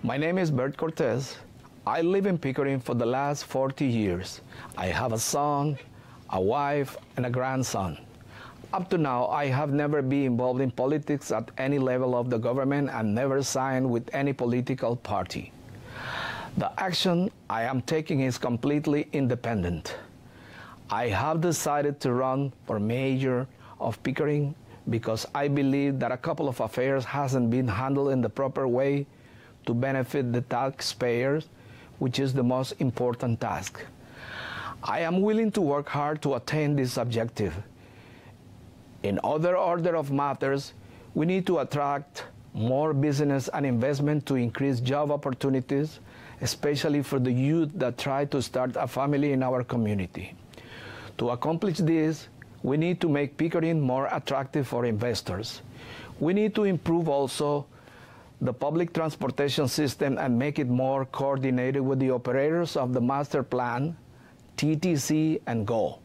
My name is Bert Cortez. I live in Pickering for the last 40 years. I have a son, a wife, and a grandson. Up to now, I have never been involved in politics at any level of the government and never signed with any political party. The action I am taking is completely independent. I have decided to run for mayor of Pickering because I believe that a couple of affairs hasn't been handled in the proper way to benefit the taxpayers, which is the most important task. I am willing to work hard to attain this objective. In other order of matters, we need to attract more business and investment to increase job opportunities, especially for the youth that try to start a family in our community. To accomplish this, we need to make Pickering more attractive for investors. We need to improve also the public transportation system and make it more coordinated with the operators of the master plan, TTC, and GO.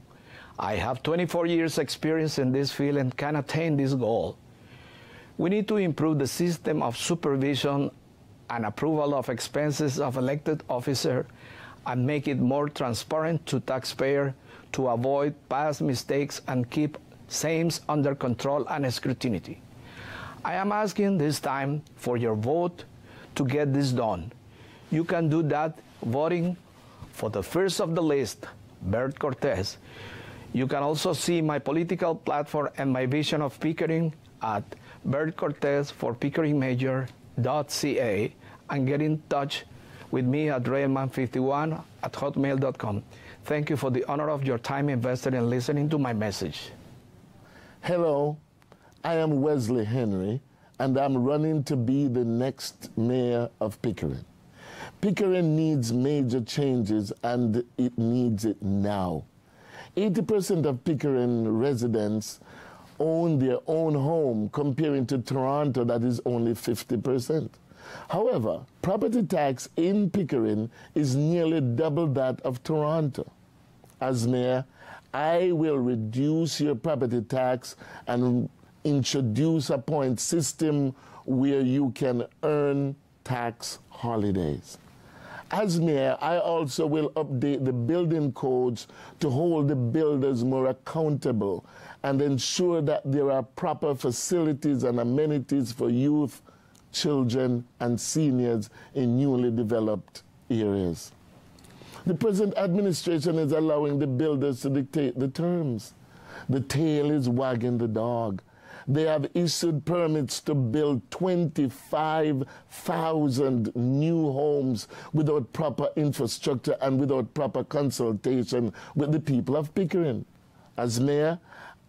I have 24 years experience in this field and can attain this goal. We need to improve the system of supervision and approval of expenses of elected officers and make it more transparent to taxpayers to avoid past mistakes and keep same under control and scrutiny. I am asking this time for your vote to get this done. You can do that voting for the first of the list, Bert Cortez. You can also see my political platform and my vision of Pickering at bertcortezforpickeringmayor.ca and get in touch with me at railman51@hotmail.com. Thank you for the honor of your time invested in listening to my message. Hello, I am Wesley Henry, and I'm running to be the next mayor of Pickering. Pickering needs major changes, and it needs it now. 80% of Pickering residents own their own home, comparing to Toronto, that is only 50%. However, property tax in Pickering is nearly double that of Toronto. As mayor, I will reduce your property tax and introduce a point system where you can earn tax holidays. As mayor, I also will update the building codes to hold the builders more accountable and ensure that there are proper facilities and amenities for youth, children, and seniors in newly developed areas. The present administration is allowing the builders to dictate the terms. The tail is wagging the dog. They have issued permits to build 25,000 new homes without proper infrastructure and without proper consultation with the people of Pickering. As mayor,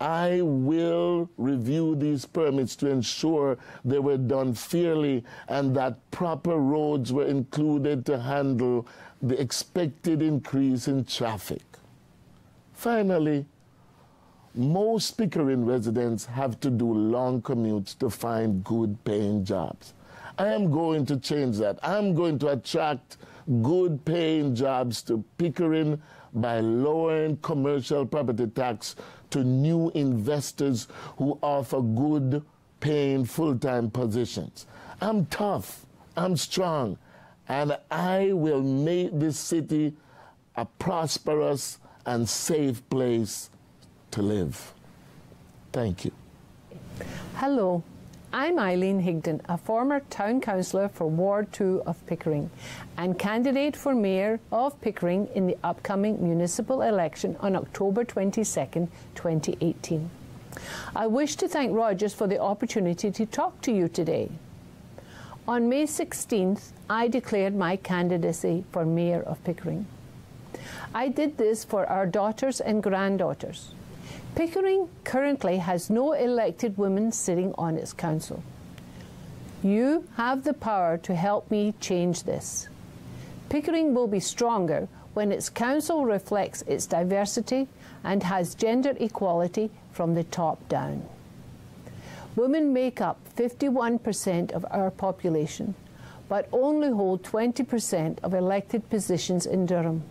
I will review these permits to ensure they were done fairly and that proper roads were included to handle the expected increase in traffic. Finally, most Pickering residents have to do long commutes to find good-paying jobs. I am going to change that. I'm going to attract good-paying jobs to Pickering by lowering commercial property tax to new investors who offer good-paying full-time positions. I'm tough, I'm strong, and I will make this city a prosperous and safe place to live. Thank you. Hello, I'm Eileen Higdon, a former town councillor for Ward 2 of Pickering and candidate for Mayor of Pickering in the upcoming municipal election on October 22nd, 2018. I wish to thank Rogers for the opportunity to talk to you today. On May 16th, I declared my candidacy for Mayor of Pickering. I did this for our daughters and granddaughters. Pickering currently has no elected women sitting on its council. You have the power to help me change this. Pickering will be stronger when its council reflects its diversity and has gender equality from the top down. Women make up 51% of our population, but only hold 20% of elected positions in Durham.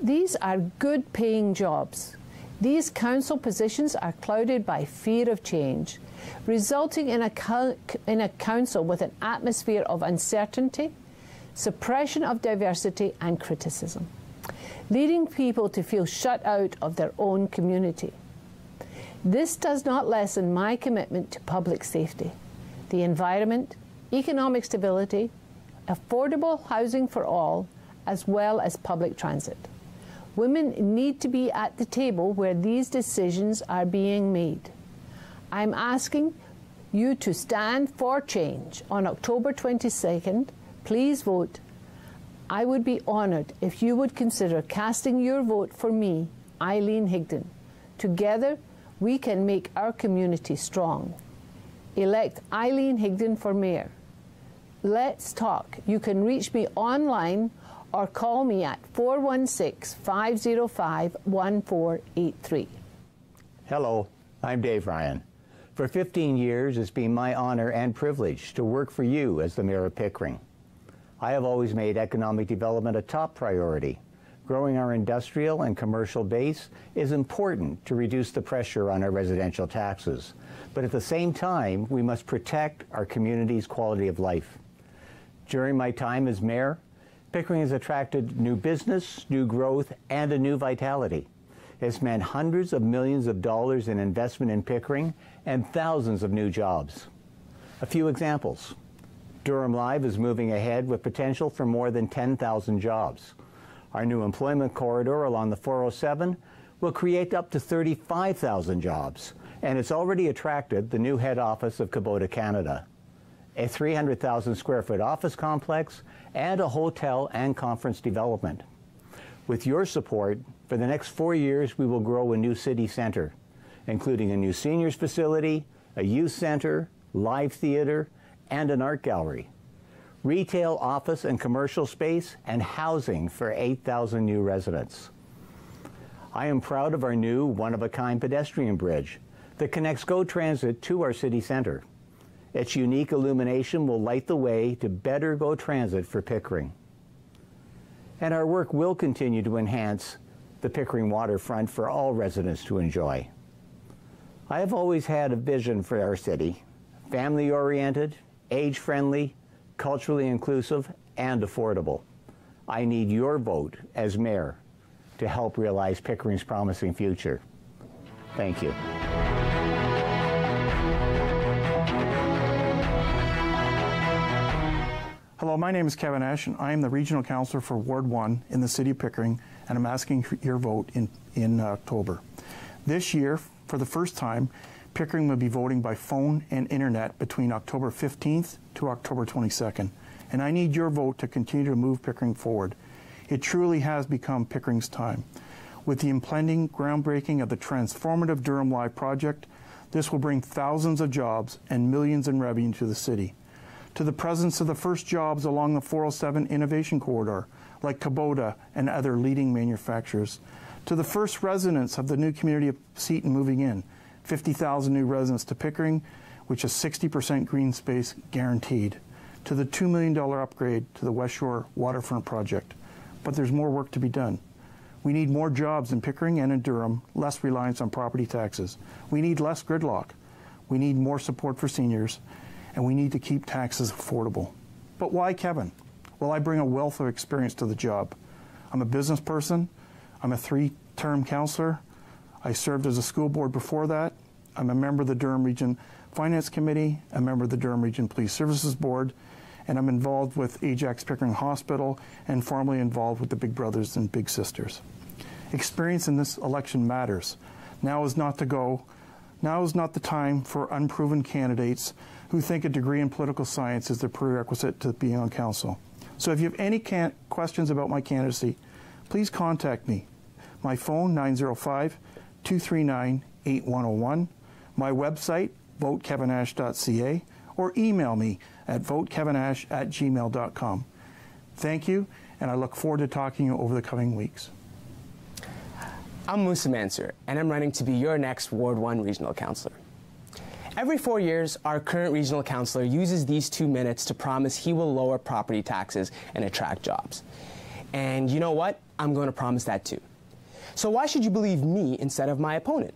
These are good-paying jobs. These council positions are clouded by fear of change. resulting in a council with an atmosphere of uncertainty, suppression of diversity and criticism, leading people to feel shut out of their own community. This does not lessen my commitment to public safety, the environment, economic stability, affordable housing for all, as well as public transit. Women need to be at the table where these decisions are being made. I'm asking you to stand for change on October 22nd. Please vote. I would be honoured if you would consider casting your vote for me, Eileen Higdon. Together, we can make our community strong. Elect Eileen Higdon for mayor. Let's talk. You can reach me online or call me at 416-505-1483. Hello, I'm Dave Ryan. For 15 years, it's been my honor and privilege to work for you as the Mayor of Pickering. I have always made economic development a top priority. Growing our industrial and commercial base is important to reduce the pressure on our residential taxes. But at the same time, we must protect our community's quality of life. During my time as mayor, Pickering has attracted new business, new growth, and a new vitality. It's meant hundreds of millions of dollars in investment in Pickering and thousands of new jobs. A few examples. Durham Live is moving ahead with potential for more than 10,000 jobs. Our new employment corridor along the 407 will create up to 35,000 jobs, and it's already attracted the new head office of Kubota Canada, a 300,000 square foot office complex, and a hotel and conference development. With your support, for the next 4 years, we will grow a new city center, including a new seniors facility, a youth center, live theater, and an art gallery, retail, office, and commercial space, and housing for 8,000 new residents. I am proud of our new one-of-a-kind pedestrian bridge that connects GO Transit to our city center. Its unique illumination will light the way to better GO Transit for Pickering. And our work will continue to enhance the Pickering waterfront for all residents to enjoy. I have always had a vision for our city, family-oriented, age-friendly, culturally inclusive, and affordable. I need your vote as mayor to help realize Pickering's promising future. Thank you. Hello, my name is Kevin Ash, and I am the Regional Councillor for Ward 1 in the City of Pickering, and I'm asking for your vote in October. This year, for the first time, Pickering will be voting by phone and internet between October 15th to October 22nd, and I need your vote to continue to move Pickering forward. It truly has become Pickering's time. With the impending groundbreaking of the transformative Durham Live project, this will bring thousands of jobs and millions in revenue to the city. To the presence of the first jobs along the 407 Innovation Corridor, like Kubota and other leading manufacturers. To the first residents of the new community of Seton moving in, 50,000 new residents to Pickering, which is 60% green space guaranteed. To the $2 million upgrade to the West Shore Waterfront project. But there's more work to be done. We need more jobs in Pickering and in Durham, less reliance on property taxes. We need less gridlock. We need more support for seniors, and we need to keep taxes affordable. But why Kevin? Well, I bring a wealth of experience to the job. I'm a business person. I'm a 3-term councillor. I served as a school board before that. I'm a member of the Durham Region Finance Committee, a member of the Durham Region Police Services Board, and I'm involved with Ajax Pickering Hospital and formerly involved with the Big Brothers and Big Sisters. Experience in this election matters. Now is not the time for unproven candidates who think a degree in political science is the prerequisite to being on council. So if you have any questions about my candidacy, please contact me. My phone, 905-239-8101, my website, votekevinash.ca, or email me at votekevinash@gmail.com. Thank you, and I look forward to talking to you over the coming weeks. I'm Musa Mansour, and I'm running to be your next Ward 1 Regional Councillor. Every 4 years, our current Regional Councillor uses these 2 minutes to promise he will lower property taxes and attract jobs. And you know what? I'm going to promise that too. So why should you believe me instead of my opponent?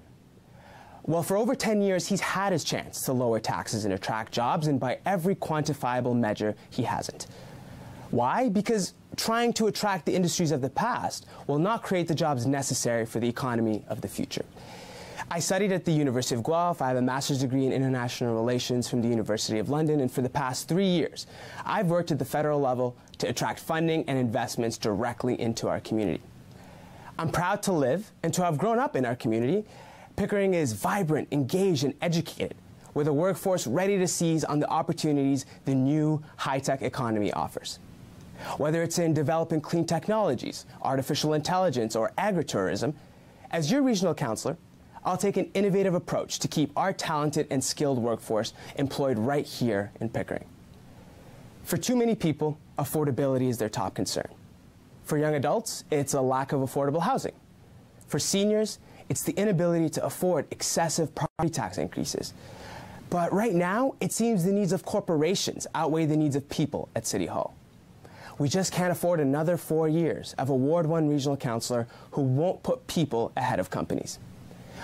Well, for over 10 years, he's had his chance to lower taxes and attract jobs, and by every quantifiable measure, he hasn't. Why? Because trying to attract the industries of the past will not create the jobs necessary for the economy of the future. I studied at the University of Guelph. I have a master's degree in international relations from the University of London, and for the past 3 years, I've worked at the federal level to attract funding and investments directly into our community. I'm proud to live and to have grown up in our community. Pickering is vibrant, engaged, and educated, with a workforce ready to seize on the opportunities the new high-tech economy offers. Whether it's in developing clean technologies, artificial intelligence, or agritourism, as your regional councillor, I'll take an innovative approach to keep our talented and skilled workforce employed right here in Pickering. For too many people, affordability is their top concern. For young adults, it's a lack of affordable housing. For seniors, it's the inability to afford excessive property tax increases. But right now, it seems the needs of corporations outweigh the needs of people at City Hall. We just can't afford another 4 years of a Ward 1 regional councillor who won't put people ahead of companies.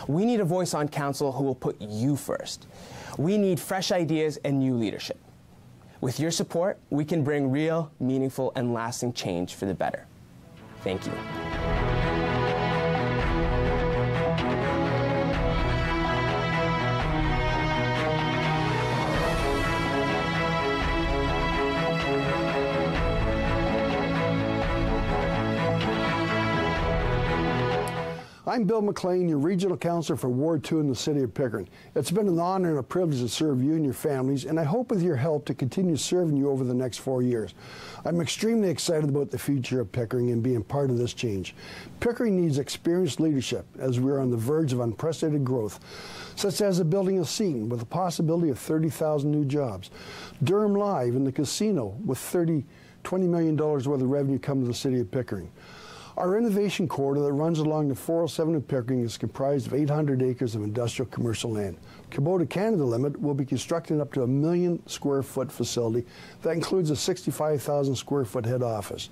We need a voice on council who will put you first. We need fresh ideas and new leadership. With your support, we can bring real, meaningful, and lasting change for the better. Thank you. I'm Bill McLean, your Regional Councillor for Ward 2 in the City of Pickering. It's been an honor and a privilege to serve you and your families, and I hope with your help to continue serving you over the next 4 years. I'm extremely excited about the future of Pickering and being part of this change. Pickering needs experienced leadership as we're on the verge of unprecedented growth, such as the building of Seton with the possibility of 30,000 new jobs, Durham Live and the casino with $20 million worth of revenue coming to the City of Pickering. Our innovation corridor that runs along the 407 in Pickering is comprised of 800 acres of industrial commercial land. Kubota Canada Limit will be constructing up to a 1 million square foot facility that includes a 65,000 square foot head office.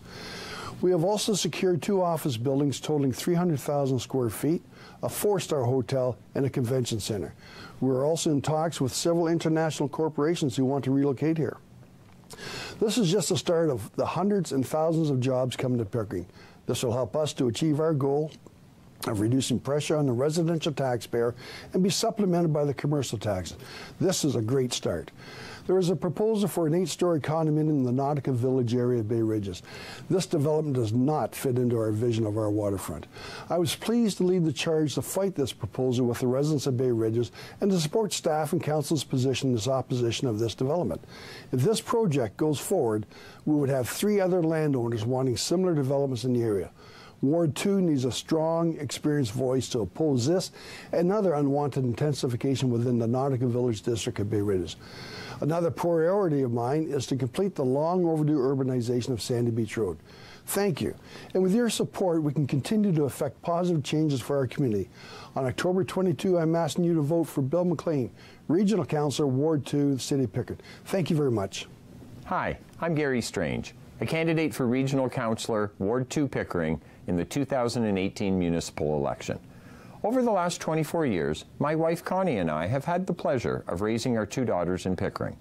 We have also secured 2 office buildings totaling 300,000 square feet, a 4-star hotel, and a convention center. We're also in talks with several international corporations who want to relocate here. This is just the start of the hundreds and thousands of jobs coming to Pickering. This will help us to achieve our goal of reducing pressure on the residential taxpayer and be supplemented by the commercial taxes. This is a great start. There is a proposal for an 8-story condominium in the Nautica Village area of Bay Ridges. This development does not fit into our vision of our waterfront. I was pleased to lead the charge to fight this proposal with the residents of Bay Ridges and to support staff and council's position in this opposition of this development. If this project goes forward, we would have 3 other landowners wanting similar developments in the area. Ward 2 needs a strong, experienced voice to oppose this and other unwanted intensification within the Nautica Village district of Bay Ridges. Another priority of mine is to complete the long overdue urbanization of Sandy Beach Road. Thank you. And with your support, we can continue to effect positive changes for our community. On October 22, I'm asking you to vote for Bill McLean, Regional Councillor, Ward 2, the City of Pickering. Thank you very much. Hi, I'm Gary Strange, a candidate for Regional Councillor, Ward 2, Pickering, in the 2018 municipal election. Over the last 24 years, my wife Connie and I have had the pleasure of raising our 2 daughters in Pickering.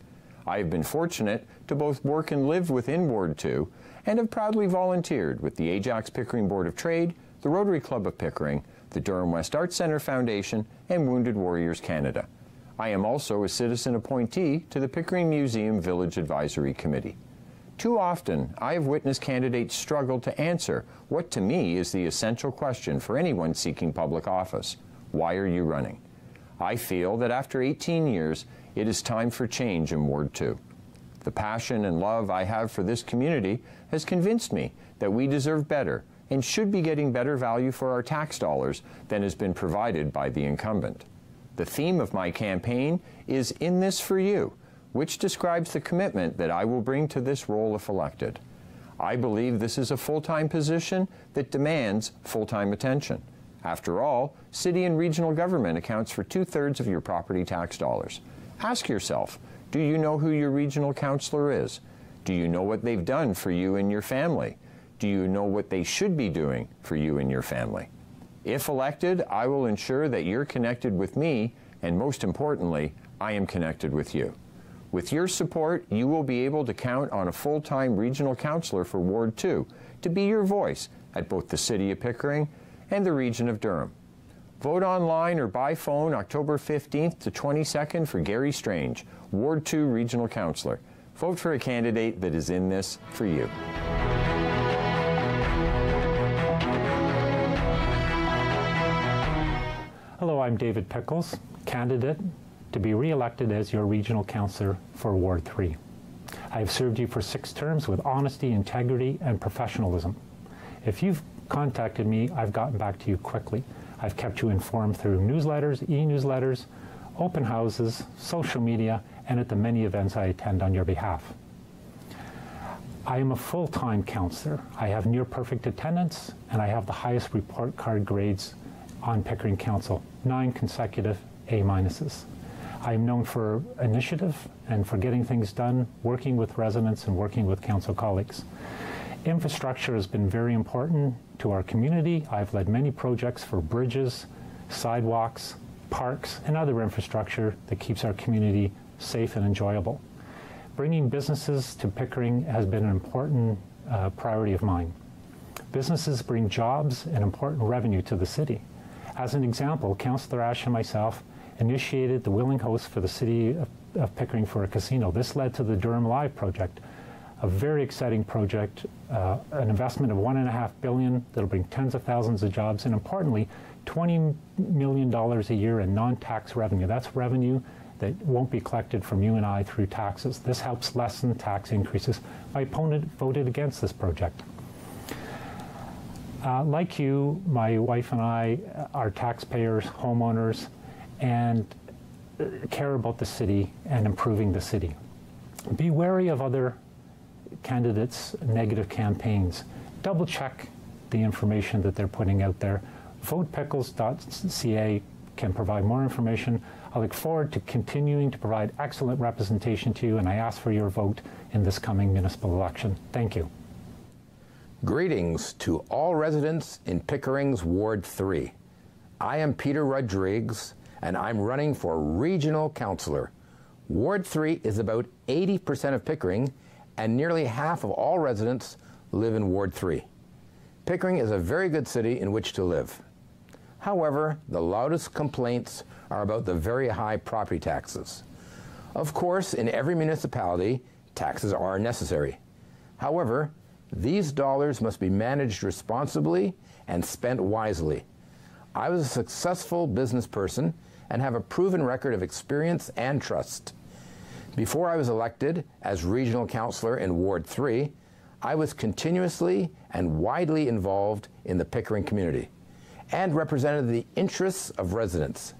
I have been fortunate to both work and live within Ward 2 and have proudly volunteered with the Ajax Pickering Board of Trade, the Rotary Club of Pickering, the Durham West Arts Centre Foundation, and Wounded Warriors Canada. I am also a citizen appointee to the Pickering Museum Village Advisory Committee. Too often, I have witnessed candidates struggle to answer what to me is the essential question for anyone seeking public office. Why are you running? I feel that after 18 years, it is time for change in Ward 2. The passion and love I have for this community has convinced me that we deserve better and should be getting better value for our tax dollars than has been provided by the incumbent. The theme of my campaign is In This For You, which describes the commitment that I will bring to this role if elected. I believe this is a full-time position that demands full-time attention. After all, city and regional government accounts for 2/3 of your property tax dollars. Ask yourself, do you know who your regional councillor is? Do you know what they've done for you and your family? Do you know what they should be doing for you and your family? If elected, I will ensure that you're connected with me, and most importantly, I am connected with you. With your support, you will be able to count on a full-time regional councillor for Ward 2 to be your voice at both the City of Pickering and the region of Durham. Vote online or by phone October 15th to 22nd for Gary Strange, Ward 2 Regional Councillor. Vote for a candidate that is in this for you. Hello, I'm David Pickles, candidate to be re-elected as your regional councillor for Ward 3. I have served you for 6 terms with honesty, integrity, and professionalism. If you've contacted me, I've gotten back to you quickly. I've kept you informed through newsletters, e-newsletters, open houses, social media, and at the many events I attend on your behalf. I am a full-time councillor. I have near-perfect attendance, and I have the highest report card grades on Pickering Council, 9 consecutive A-minuses. I am known for initiative and for getting things done, working with residents and working with council colleagues. Infrastructure has been very important to our community. I've led many projects for bridges, sidewalks, parks, and other infrastructure that keeps our community safe and enjoyable. Bringing businesses to Pickering has been an important priority of mine. Businesses bring jobs and important revenue to the city. As an example, Councillor Ash and myself initiated the willing host for the City of Pickering for a casino. This led to the Durham Live project, a very exciting project, an investment of $1.5 billion that'll bring tens of thousands of jobs, and importantly, $20 million a year in non-tax revenue. That's revenue that won't be collected from you and I through taxes. This helps lessen tax increases. My opponent voted against this project. Like you, my wife and I are taxpayers, homeowners, and care about the city and improving the city. Be wary of other candidates' negative campaigns. Double check the information that they're putting out there. Votepickles.ca can provide more information. I look forward to continuing to provide excellent representation to you, and I ask for your vote in this coming municipal election. Thank you. Greetings to all residents in Pickering's Ward 3. I am Peter Rodrigues, and I'm running for Regional Councillor. Ward 3 is about 80% of Pickering, and nearly half of all residents live in Ward 3. Pickering is a very good city in which to live. However, the loudest complaints are about the very high property taxes. Of course, in every municipality, taxes are necessary. However, these dollars must be managed responsibly and spent wisely. I was a successful business person and have a proven record of experience and trust. Before I was elected as regional councillor in Ward 3, I was continuously and widely involved in the Pickering community and represented the interests of residents.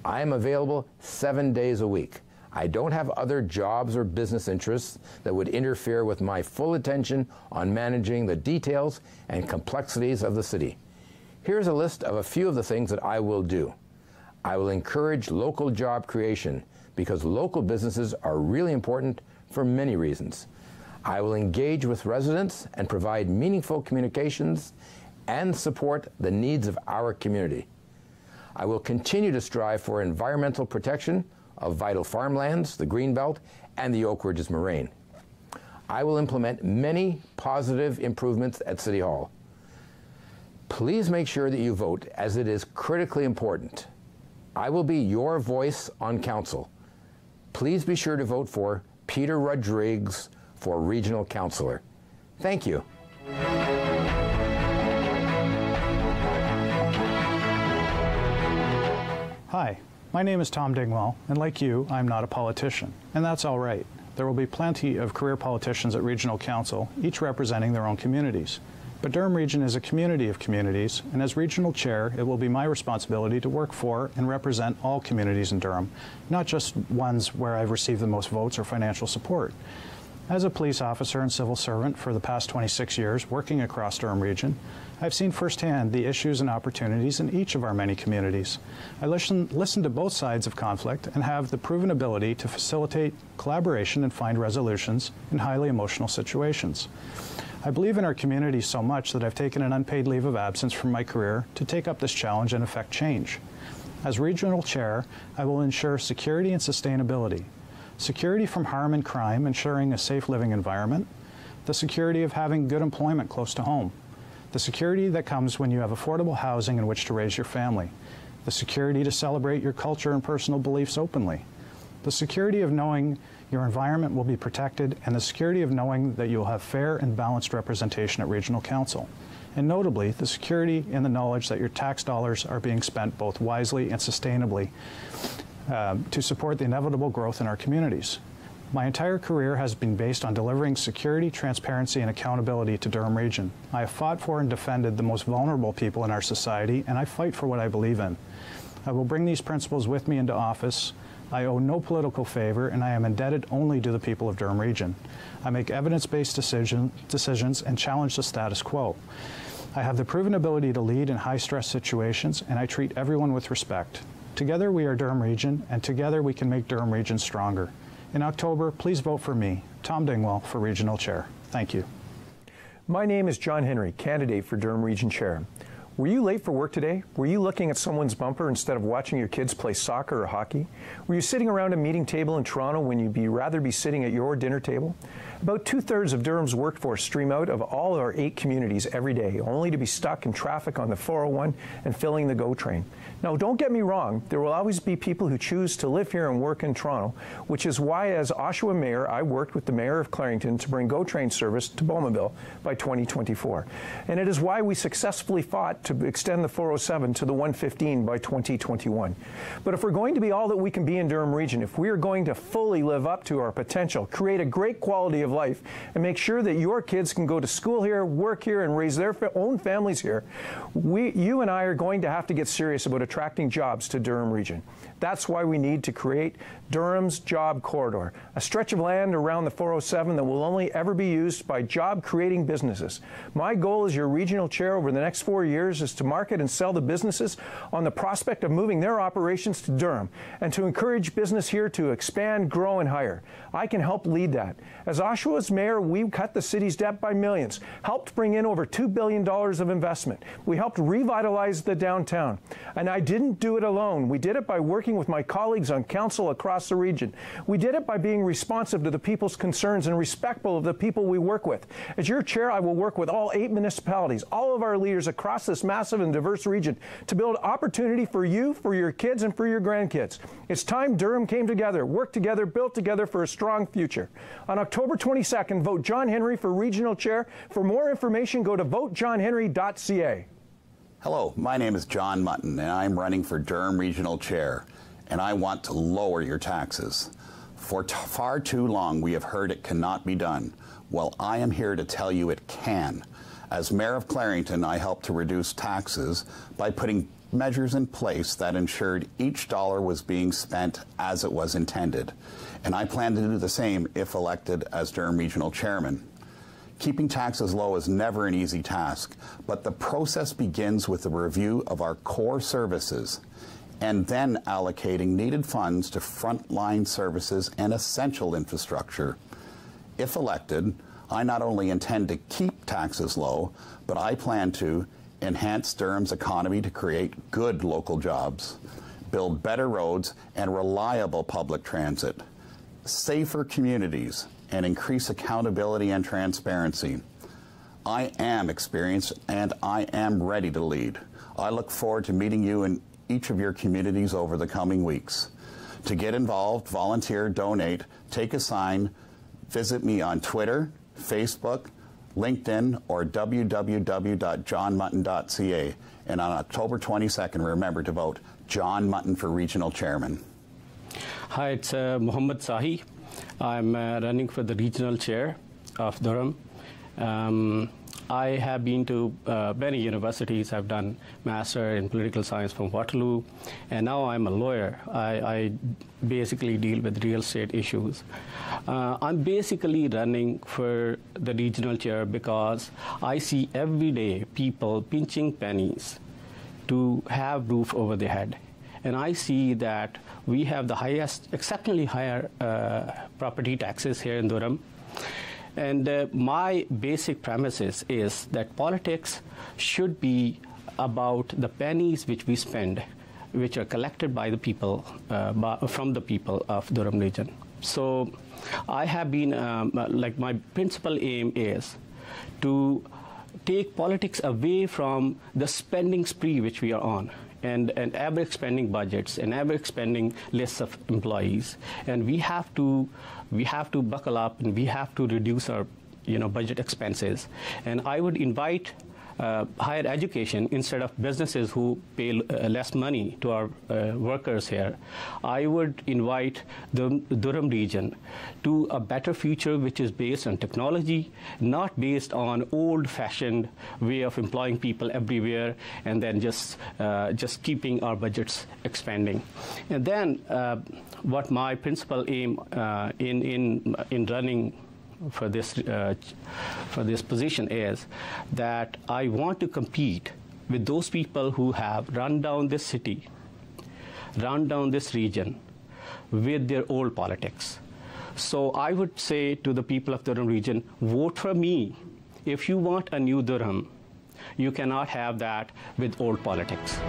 I am available 7 days a week. I don't have other jobs or business interests that would interfere with my full attention on managing the details and complexities of the city. Here's a list of a few of the things that I will do. I will encourage local job creation because local businesses are really important for many reasons. I will engage with residents and provide meaningful communications and support the needs of our community. I will continue to strive for environmental protection of vital farmlands, the Greenbelt, and the Oak Ridges Moraine. I will implement many positive improvements at City Hall. Please make sure that you vote, as it is critically important. I will be your voice on council. Please be sure to vote for Peter Rodrigues for Regional Councillor. Thank you. Hi, my name is Tom Dingwall, and like you, I'm not a politician, and that's all right. There will be plenty of career politicians at Regional Council, each representing their own communities. But Durham Region is a community of communities, and as Regional Chair, it will be my responsibility to work for and represent all communities in Durham, not just ones where I've received the most votes or financial support. As a police officer and civil servant for the past 26 years working across Durham Region, I've seen firsthand the issues and opportunities in each of our many communities. I listen to both sides of conflict and have the proven ability to facilitate collaboration and find resolutions in highly emotional situations. I believe in our community so much that I've taken an unpaid leave of absence from my career to take up this challenge and effect change. As regional chair, I will ensure security and sustainability. Security from harm and crime, ensuring a safe living environment. The security of having good employment close to home. The security that comes when you have affordable housing in which to raise your family. The security to celebrate your culture and personal beliefs openly. The security of knowing your environment will be protected, and the security of knowing that you will have fair and balanced representation at Regional Council. And notably, the security in the knowledge that your tax dollars are being spent both wisely and sustainably to support the inevitable growth in our communities. My entire career has been based on delivering security, transparency, and accountability to Durham Region. I have fought for and defended the most vulnerable people in our society, and I fight for what I believe in. I will bring these principles with me into office. I owe no political favor, and I am indebted only to the people of Durham Region. I make evidence-based decisions and challenge the status quo. I have the proven ability to lead in high-stress situations, and I treat everyone with respect. Together we are Durham Region, and together we can make Durham Region stronger. In October, please vote for me, Tom Dingwall, for Regional Chair. Thank you. My name is John Henry, candidate for Durham Region Chair. Were you late for work today? Were you looking at someone's bumper instead of watching your kids play soccer or hockey? Were you sitting around a meeting table in Toronto when you'd rather be sitting at your dinner table? About 2/3 of Durham's workforce stream out of all our 8 communities every day, only to be stuck in traffic on the 401 and filling the GO train. Now, don't get me wrong, there will always be people who choose to live here and work in Toronto, which is why, as Oshawa Mayor, I worked with the Mayor of Clarington to bring GO train service to Bowmanville by 2024. And it is why we successfully fought to extend the 407 to the 115 by 2021. But if we're going to be all that we can be in Durham Region, if we are going to fully live up to our potential, create a great quality of life, and make sure that your kids can go to school here, work here, and raise their own families here, you and I are going to have to get serious about attracting jobs to Durham Region. That's why we need to create Durham's Job Corridor, a stretch of land around the 407 that will only ever be used by job-creating businesses. My goal as your regional chair over the next 4 years is to market and sell the businesses on the prospect of moving their operations to Durham and to encourage business here to expand, grow, and hire. I can help lead that. As Oshawa's mayor, we cut the city's debt by millions, helped bring in over $2 billion of investment. We helped revitalize the downtown. And I didn't do it alone. We did it by working with my colleagues on council across the region. We did it by being responsive to the people's concerns and respectful of the people we work with. As your chair, I will work with all 8 municipalities, all of our leaders across this massive and diverse region to build opportunity for you, for your kids, and for your grandkids. It's time Durham came together, worked together, built together for a strong future. On October 22nd, vote John Henry for Regional Chair. For more information, go to votejohnhenry.ca. Hello, my name is John Mutton, and I'm running for Durham Regional Chair, and I want to lower your taxes. For far too long, we have heard it cannot be done. Well, I am here to tell you it can. As Mayor of Clarington, I helped to reduce taxes by putting measures in place that ensured each dollar was being spent as it was intended. And I plan to do the same if elected as Durham Regional Chairman. Keeping taxes low is never an easy task, but the process begins with a review of our core services and then allocating needed funds to frontline services and essential infrastructure. If elected, I not only intend to keep taxes low, but I plan to enhance Durham's economy to create good local jobs, build better roads and reliable public transit, safer communities, and increase accountability and transparency. I am experienced and I am ready to lead. I look forward to meeting you in each of your communities over the coming weeks. To get involved, volunteer, donate, take a sign, visit me on Twitter, Facebook, LinkedIn, or www.johnmutton.ca. And on October 22nd, remember to vote John Mutton for Regional Chairman. Hi, it's Mohammed Sahi. I'm running for the Regional Chair of Durham. I have been to many universities. I've done master in political science from Waterloo, and now I'm a lawyer. I basically deal with real estate issues. I'm basically running for the regional chair because I see every day people pinching pennies to have roof over their head. And I see that we have the highest, exceptionally higher property taxes here in Durham. And my basic premises is that politics should be about the pennies which we spend, which are collected by the people, from the people of Durham region. So I have been, like my principal aim is to take politics away from the spending spree which we are on, and ever expanding budgets and ever expanding lists of employees. And we have to buckle up, and we have to reduce our budget expenses. And I would invite higher education instead of businesses who pay less money to our workers here. I would invite the Durham region to a better future which is based on technology, not based on old-fashioned way of employing people everywhere and then just keeping our budgets expanding. And then what my principal aim in running for this position is that I want to compete with those people who have run down this city, run down this region with their old politics. So I would say to the people of the Durham region, vote for me. If you want a new Durham, you cannot have that with old politics.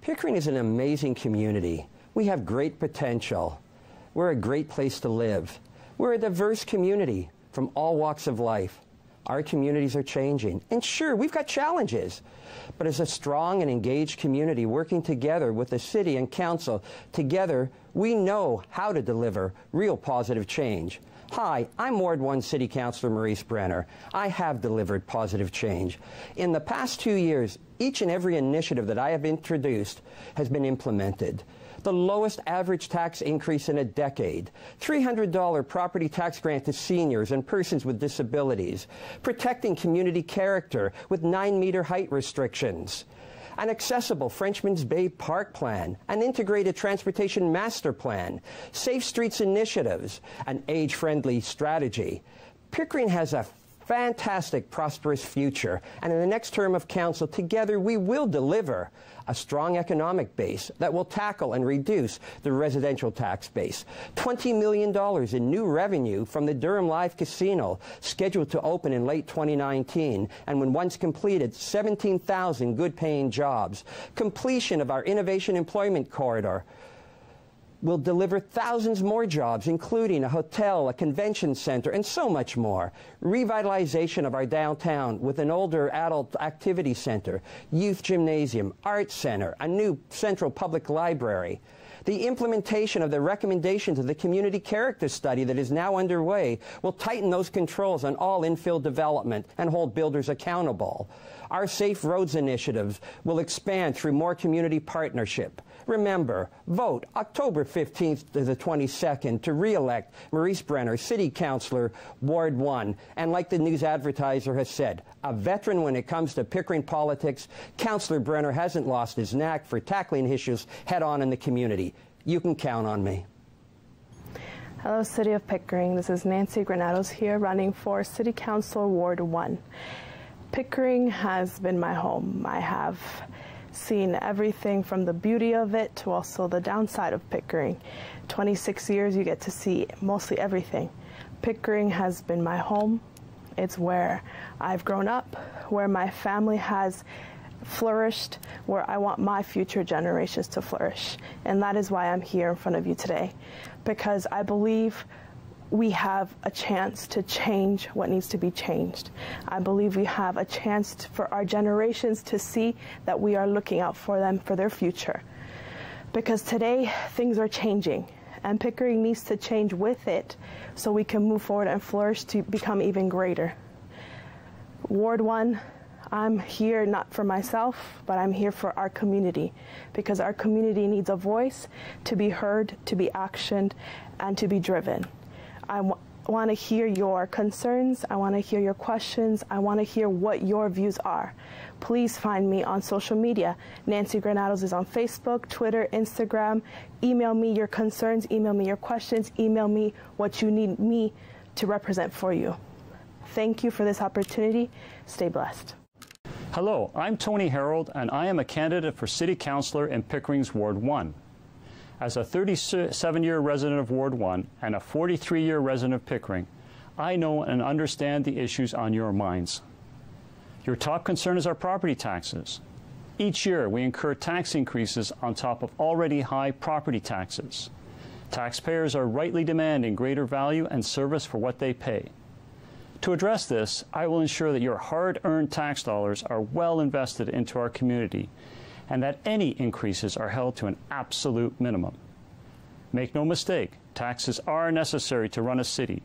Pickering is an amazing community. We have great potential. We're a great place to live. We're a diverse community from all walks of life. Our communities are changing. And sure, we've got challenges. But as a strong and engaged community working together with the city and council, together we know how to deliver real positive change. Hi, I'm Ward 1 City Councilor Maurice Brenner. I have delivered positive change. In the past 2 years, each and every initiative that I have introduced has been implemented. The lowest average tax increase in a decade, $300 property tax grant to seniors and persons with disabilities, protecting community character with 9-meter height restrictions, an accessible Frenchman's Bay Park Plan, an integrated transportation master plan, safe streets initiatives, an age-friendly strategy. Pickering has a fantastic, prosperous future, and in the next term of council, together we will deliver a strong economic base that will tackle and reduce the residential tax base. $20 million in new revenue from the Durham Live Casino, scheduled to open in late 2019, and when once completed, 17,000 good-paying jobs. Completion of our Innovation Employment Corridor will deliver thousands more jobs, including a hotel, a convention center, and so much more. Revitalization of our downtown with an older adult activity center, youth gymnasium, arts center, a new central public library. The implementation of the recommendations of the community character study that is now underway will tighten those controls on all infill development and hold builders accountable. Our Safe Roads initiatives will expand through more community partnership. Remember, vote October 15th to the 22nd to re-elect Maurice Brenner, City Councilor, Ward 1. And like the news advertiser has said, a veteran when it comes to Pickering politics, Councilor Brenner hasn't lost his knack for tackling issues head-on in the community. You can count on me. Hello, City of Pickering. This is Nancy Granados here, running for City Councilor, Ward 1. Pickering has been my home. I have seen everything from the beauty of it to also the downside of Pickering. 26 years, you get to see mostly everything. Pickering has been my home. It's where I've grown up, where my family has flourished, where I want my future generations to flourish. And that is why I'm here in front of you today, because I believe we have a chance to change what needs to be changed. I believe we have a chance for our generations to see that we are looking out for them for their future. Because today, things are changing, and Pickering needs to change with it so we can move forward and flourish to become even greater. Ward 1, I'm here not for myself, but I'm here for our community, because our community needs a voice to be heard, to be actioned, and to be driven. I want to hear your concerns. I want to hear your questions. I want to hear what your views are. Please find me on social media. Nancy Granados is on Facebook, Twitter, Instagram. Email me your concerns, email me your questions, email me what you need me to represent for you. Thank you for this opportunity. Stay blessed. Hello, I'm Tony Harold, and I am a candidate for City Councilor in Pickering's Ward 1. As a 37-year resident of Ward 1 and a 43-year resident of Pickering, I know and understand the issues on your minds. Your top concern is our property taxes. Each year, we incur tax increases on top of already high property taxes. Taxpayers are rightly demanding greater value and service for what they pay. To address this, I will ensure that your hard-earned tax dollars are well invested into our community and that any increases are held to an absolute minimum. Make no mistake, taxes are necessary to run a city,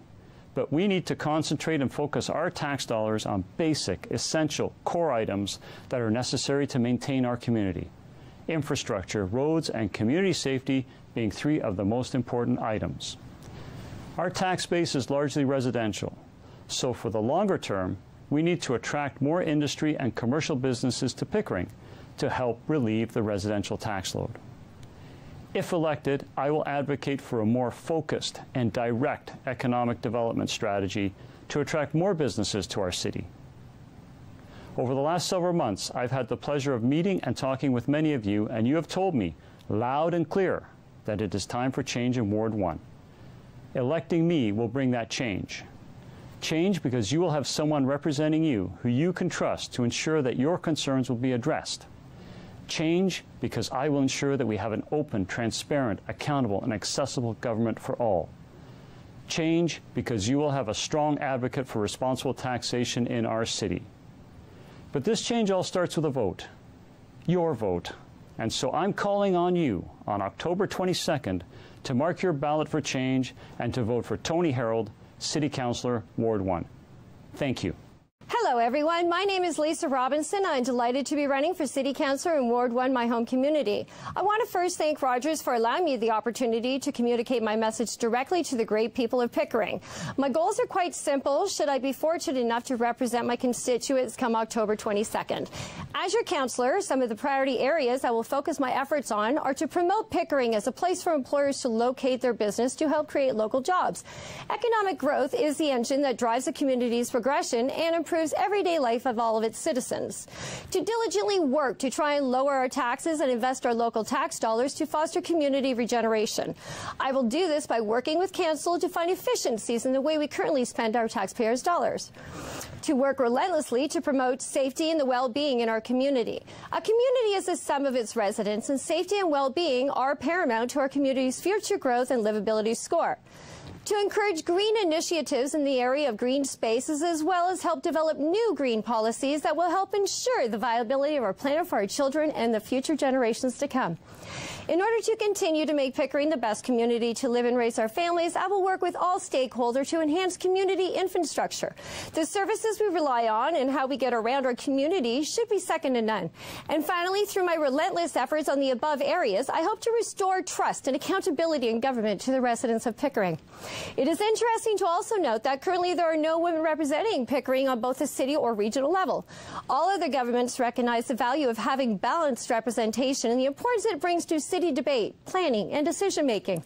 but we need to concentrate and focus our tax dollars on basic, essential, core items that are necessary to maintain our community. Infrastructure, roads, and community safety being three of the most important items. Our tax base is largely residential, so for the longer term, we need to attract more industry and commercial businesses to Pickering to help relieve the residential tax load. If elected, I will advocate for a more focused and direct economic development strategy to attract more businesses to our city. Over the last several months, I've had the pleasure of meeting and talking with many of you, and you have told me loud and clear that it is time for change in Ward 1. Electing me will bring that change. Change because you will have someone representing you who you can trust to ensure that your concerns will be addressed. Change because I will ensure that we have an open, transparent, accountable, and accessible government for all. Change because you will have a strong advocate for responsible taxation in our city. But this change all starts with a vote, your vote. And so I'm calling on you on October 22nd to mark your ballot for change and to vote for Tony Harold, City Councilor, Ward 1. Thank you. Hello, everyone. My name is Lisa Robinson. I'm delighted to be running for City Councilor in Ward 1, my home community. I want to first thank Rogers for allowing me the opportunity to communicate my message directly to the great people of Pickering. My goals are quite simple, should I be fortunate enough to represent my constituents come October 22nd. As your councillor, some of the priority areas I will focus my efforts on are to promote Pickering as a place for employers to locate their business to help create local jobs. Economic growth is the engine that drives the community's progression and improves everyday life of all of its citizens. To diligently work to try and lower our taxes and invest our local tax dollars to foster community regeneration. I will do this by working with council to find efficiencies in the way we currently spend our taxpayers' dollars. To work relentlessly to promote safety and the well-being in our community. A community is the sum of its residents, and safety and well-being are paramount to our community's future growth and livability score. To encourage green initiatives in the area of green spaces, as well as help develop new green policies that will help ensure the viability of our planet for our children and the future generations to come. In order to continue to make Pickering the best community to live and raise our families, I will work with all stakeholders to enhance community infrastructure. The services we rely on and how we get around our community should be second to none. And finally, through my relentless efforts on the above areas, I hope to restore trust and accountability in government to the residents of Pickering. It is interesting to also note that currently there are no women representing Pickering on both the city or regional level. All other governments recognize the value of having balanced representation and the importance it brings to city debate, planning, and decision-making.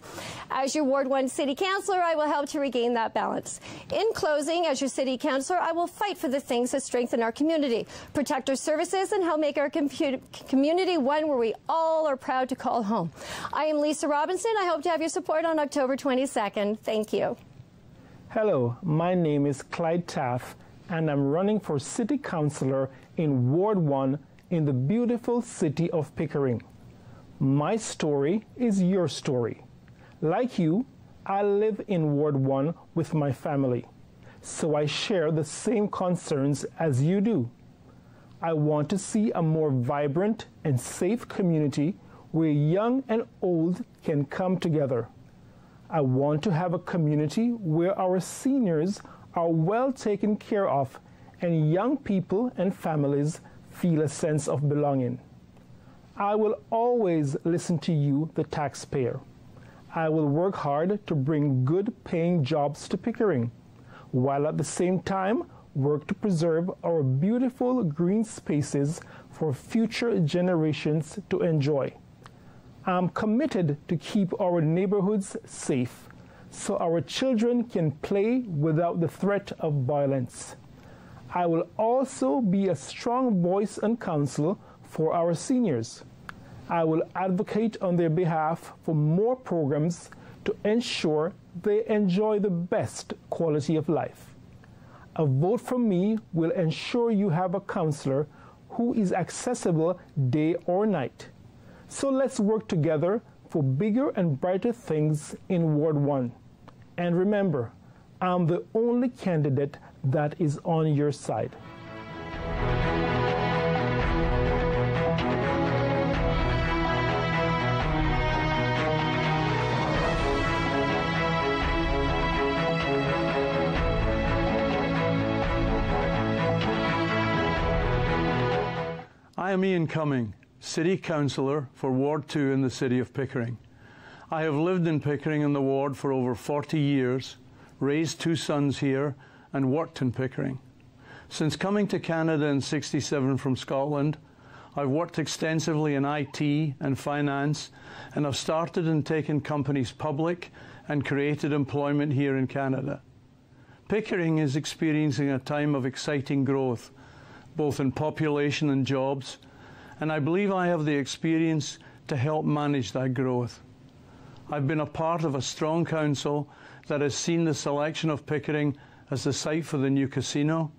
As your Ward 1 City Councilor, I will help to regain that balance. In closing, as your City Councilor, I will fight for the things that strengthen our community, protect our services, and help make our community one where we all are proud to call home. I am Lisa Robinson. I hope to have your support on October 22nd. Thank you. Hello, my name is Clyde Taff, and I'm running for City Councilor in Ward 1 in the beautiful city of Pickering. My story is your story. Like you, I live in Ward 1 with my family, so I share the same concerns as you do. I want to see a more vibrant and safe community where young and old can come together. I want to have a community where our seniors are well taken care of and young people and families feel a sense of belonging. I will always listen to you, the taxpayer. I will work hard to bring good-paying jobs to Pickering, while at the same time work to preserve our beautiful green spaces for future generations to enjoy. I'm committed to keep our neighborhoods safe so our children can play without the threat of violence. I will also be a strong voice and counsel for our seniors. I will advocate on their behalf for more programs to ensure they enjoy the best quality of life. A vote from me will ensure you have a counselor who is accessible day or night. So let's work together for bigger and brighter things in Ward 1. And remember, I'm the only candidate that is on your side. I am Ian Cumming, City Councillor for Ward 2 in the City of Pickering. I have lived in Pickering in the ward for over 40 years, raised 2 sons here, and worked in Pickering. Since coming to Canada in '67 from Scotland, I've worked extensively in IT and finance, and have started and taken companies public and created employment here in Canada. Pickering is experiencing a time of exciting growth, both in population and jobs, and I believe I have the experience to help manage that growth. I've been a part of a strong council that has seen the selection of Pickering as the site for the new casino,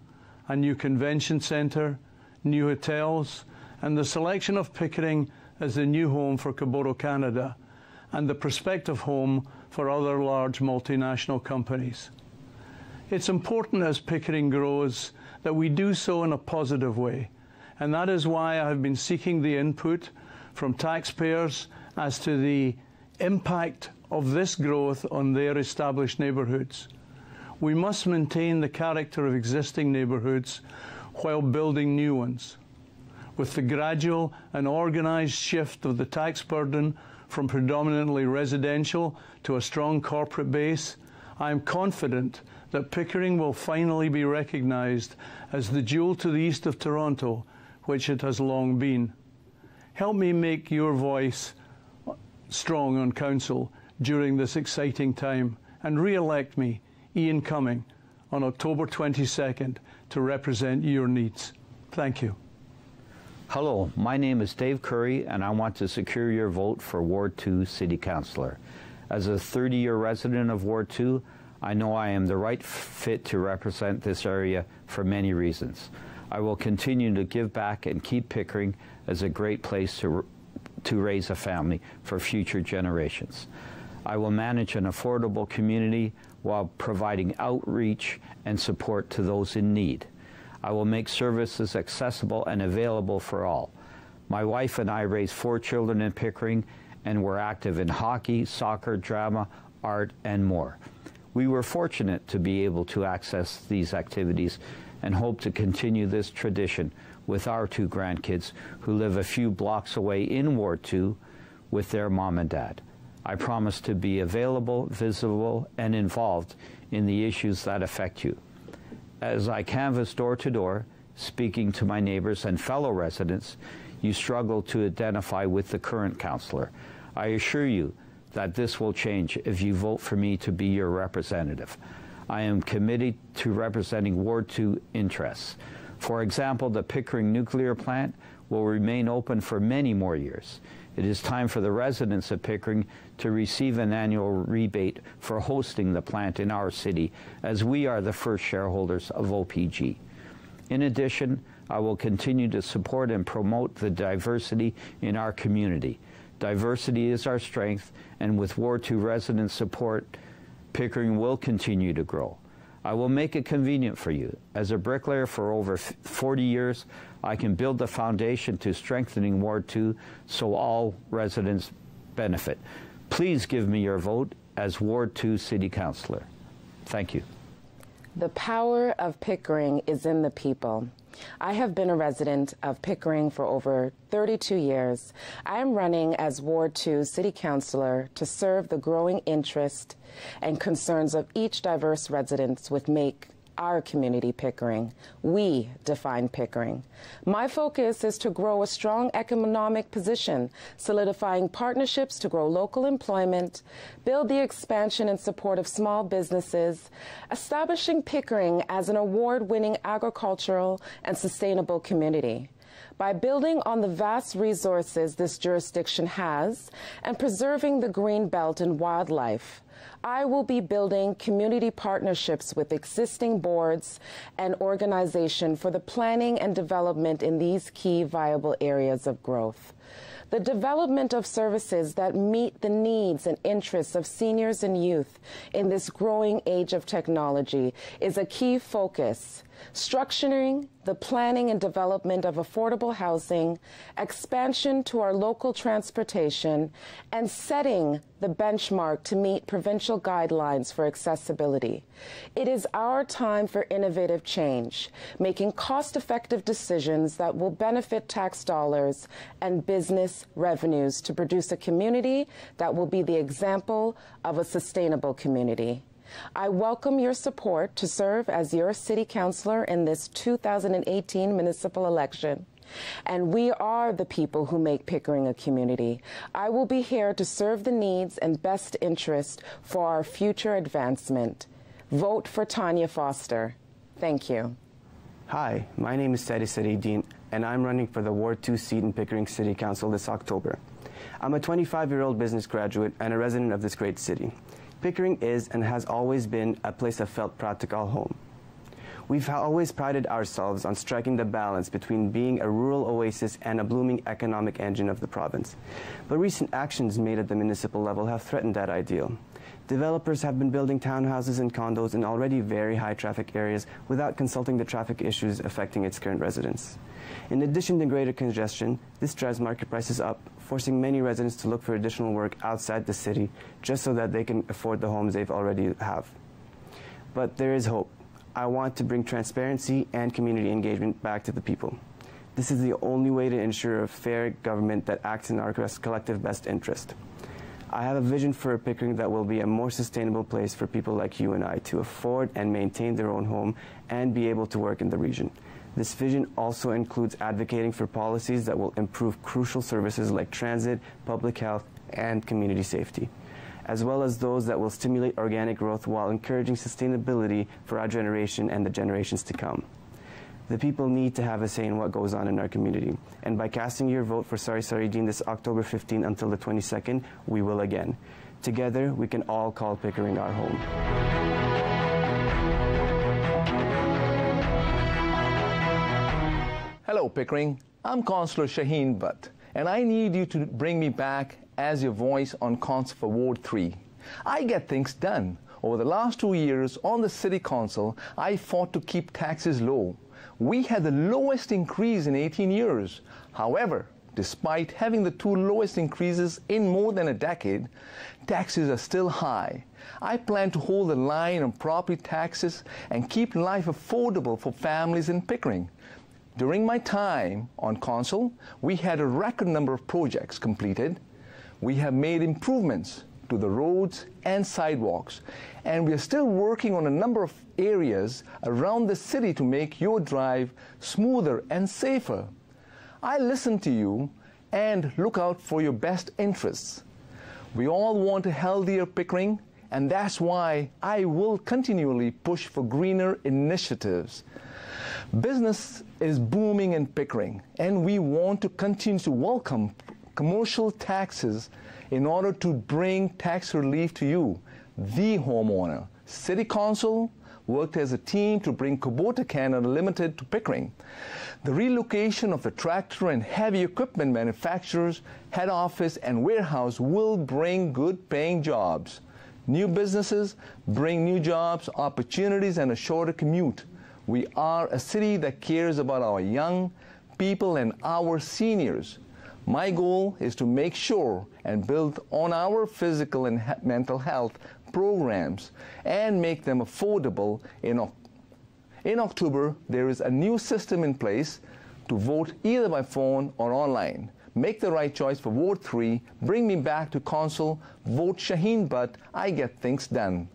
a new convention centre, new hotels, and the selection of Pickering as the new home for Kubota Canada, and the prospective home for other large multinational companies. It's important as Pickering grows that we do so in a positive way, and that is why I have been seeking the input from taxpayers as to the impact of this growth on their established neighbourhoods. We must maintain the character of existing neighbourhoods while building new ones. With the gradual and organised shift of the tax burden from predominantly residential to a strong corporate base, I am confident that Pickering will finally be recognised as the jewel to the east of Toronto, which it has long been. Help me make your voice strong on Council during this exciting time, and re-elect me, Ian Cumming, on October 22nd to represent your needs. Thank you. Hello, my name is Dave Curry, and I want to secure your vote for Ward 2 City Councillor. As a 30-year resident of Ward 2, I know I am the right fit to represent this area for many reasons. I will continue to give back and keep Pickering as a great place to raise a family for future generations. I will manage an affordable community while providing outreach and support to those in need. I will make services accessible and available for all. My wife and I raised 4 children in Pickering, and were active in hockey, soccer, drama, art, and more. We were fortunate to be able to access these activities and hope to continue this tradition with our 2 grandkids who live a few blocks away in Ward 2 with their mom and dad. I promise to be available, visible, and involved in the issues that affect you. As I canvass door to door, speaking to my neighbors and fellow residents, you struggle to identify with the current councillor. I assure you that this will change if you vote for me to be your representative. I am committed to representing Ward 2 interests. For example, the Pickering nuclear plant will remain open for many more years. It is time for the residents of Pickering to receive an annual rebate for hosting the plant in our city, as we are the first shareholders of OPG. In addition, I will continue to support and promote the diversity in our community. Diversity is our strength, and with Ward 2 resident support, Pickering will continue to grow. I will make it convenient for you. As a bricklayer for over 40 years, I can build the foundation to strengthening Ward 2 so all residents benefit. Please give me your vote as Ward 2 City Councillor. Thank you. The power of Pickering is in the people. I have been a resident of Pickering for over 32 years. I am running as Ward 2 City Councilor to serve the growing interest and concerns of each diverse resident with Make Our Community Pickering. We define Pickering. My focus is to grow a strong economic position, solidifying partnerships to grow local employment, build the expansion and support of small businesses, establishing Pickering as an award-winning agricultural and sustainable community. By building on the vast resources this jurisdiction has and preserving the green belt and wildlife, I will be building community partnerships with existing boards and organizations for the planning and development in these key viable areas of growth. The development of services that meet the needs and interests of seniors and youth in this growing age of technology is a key focus. Structuring the planning and development of affordable housing, expansion to our local transportation, and setting the benchmark to meet provincial guidelines for accessibility. It is our time for innovative change, making cost-effective decisions that will benefit tax dollars and business revenues to produce a community that will be the example of a sustainable community. I welcome your support to serve as your City Councilor in this 2018 municipal election. And we are the people who make Pickering a community. I will be here to serve the needs and best interest for our future advancement. Vote for Tanya Foster. Thank you. Hi, my name is Teddy Saridin, and I'm running for the Ward 2 seat in Pickering City Council this October. I'm a 25-year-old business graduate and a resident of this great city. Pickering is and has always been a place I've felt proud to call home. We've always prided ourselves on striking the balance between being a rural oasis and a blooming economic engine of the province. But recent actions made at the municipal level have threatened that ideal. Developers have been building townhouses and condos in already very high traffic areas without consulting the traffic issues affecting its current residents. In addition to greater congestion, this drives market prices up, forcing many residents to look for additional work outside the city just so that they can afford the homes they've already have. But there is hope. I want to bring transparency and community engagement back to the people. This is the only way to ensure a fair government that acts in our collective best interest. I have a vision for a Pickering that will be a more sustainable place for people like you and I to afford and maintain their own home and be able to work in the region. This vision also includes advocating for policies that will improve crucial services like transit, public health, and community safety, as well as those that will stimulate organic growth while encouraging sustainability for our generation and the generations to come. The people need to have a say in what goes on in our community, and by casting your vote for Sari Saridin this October 15 until the 22nd, we will again. Together, we can all call Pickering our home. Hello, Pickering. I'm Councillor Shaheen Butt, and I need you to bring me back as your voice on Council for Ward 3. I get things done. Over the last 2 years on the City Council, I fought to keep taxes low. We had the lowest increase in 18 years. However, despite having the 2 lowest increases in more than a decade, taxes are still high. I plan to hold the line on property taxes and keep life affordable for families in Pickering. During my time on council, we had a record number of projects completed. We have made improvements to the roads and sidewalks, and we are still working on a number of areas around the city to make your drive smoother and safer. I listen to you and look out for your best interests. We all want a healthier Pickering, and that's why I will continually push for greener initiatives. Business is booming in Pickering, and we want to continue to welcome commercial taxes in order to bring tax relief to you, the homeowner. City Council worked as a team to bring Kubota Canada Limited to Pickering. The relocation of the tractor and heavy equipment manufacturers' head office and warehouse will bring good-paying jobs. New businesses bring new jobs, opportunities, and a shorter commute. We are a city that cares about our young people and our seniors. My goal is to make sure and build on our physical and mental health programs and make them affordable in In October, there is a new system in place to vote either by phone or online. Make the right choice for Ward 3. Bring me back to Council. Vote Shaheen Butt. I get things done.